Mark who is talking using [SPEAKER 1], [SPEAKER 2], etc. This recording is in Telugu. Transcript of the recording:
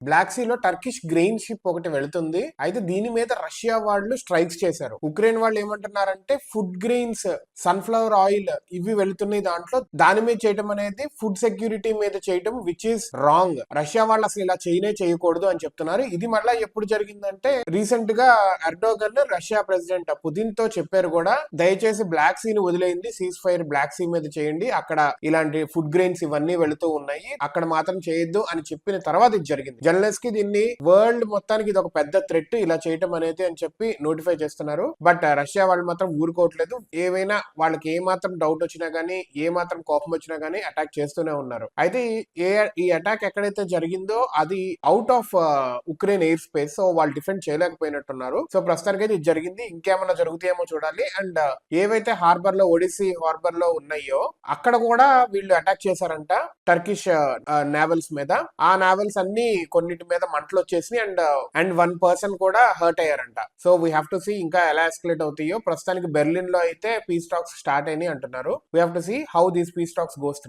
[SPEAKER 1] బ్లాక్ సీ లో టర్కిష్ గ్రెయిన్ షిప్ ఒకటి వెళుతుంది. అయితే దీని మీద రష్యా వాళ్ళు స్ట్రైక్స్ చేశారు. ఉక్రెయిన్ వాళ్ళు ఏమంటున్నారంటే ఫుడ్ గ్రెయిన్స్, సన్ఫ్లవర్ ఆయిల్ ఇవి వెళుతున్నాయి దాంట్లో, దాని మీద చేయటం అనేది ఫుడ్ సెక్యూరిటీ మీద చేయటం విచ్ ఈస్ రాంగ్. రష్యా వాళ్ళు అసలు ఇలా చేయకూడదు అని చెప్తున్నారు. ఇది మళ్ళీ ఎప్పుడు జరిగిందంటే రీసెంట్ గా ఎర్డోగన్ రష్యా ప్రెసిడెంట్ పుతిన్ తో చెప్పారు కూడా, దయచేసి బ్లాక్ సీ ని వదిలేయండి, సీజ్ ఫైర్ బ్లాక్ సీ మీద చేయండి, అక్కడ ఇలాంటి ఫుడ్ గ్రెయిన్స్ ఇవన్నీ వెళుతూ ఉన్నాయి, అక్కడ మాత్రం చేయొద్దు అని చెప్పిన తర్వాత ఇది జరిగింది. జర్నలిస్ట్ కి దీన్ని వరల్డ్ మొత్తానికి ఇది ఒక పెద్ద థ్రెట్ ఇలా చేయటం అనేది అని చెప్పి నోటిఫై చేస్తున్నారు. బట్ రష్యా వాళ్ళు మాత్రం ఊరుకోవట్లేదు. ఏవైనా వాళ్ళకి ఏ మాత్రం డౌట్ వచ్చినా గానీ, ఏ మాత్రం కోపం వచ్చినా గానీ అటాక్ చేస్తూనే ఉన్నారు. అయితే ఈ అటాక్ ఎక్కడైతే జరిగిందో అది out of Ukraine air space, so వాళ్ళు డిఫెండ్ చేయలేకపోయినట్టున్నారు. సో ప్రస్తుతానికి అయితే ఇది జరిగింది. ఇంకేమన్నా జరుగుతాయేమో చూడాలి. అండ్ ఏవైతే హార్బర్ లో, ఒడిస్సీ హార్బర్ లో ఉన్నాయో అక్కడ కూడా వీళ్ళు అటాక్ చేశారంట టర్కిష్ నావెల్స్ మీద. ఆ నావెల్స్ అన్ని కొన్నిటి మీద మంటలు వచ్చేసి అండ్ వన్ పర్సన్ కూడా హర్ట్ అయ్యారంట. So we have to see ఇంకా ఎలా ఎస్కలేట్ అవుతాయో. ప్రస్తుతానికి బెర్లిన్ లో అయితే పీస్ టాక్స్ స్టార్ట్ అయినాయి అంటున్నారు. We have to see how these peace talks goes through.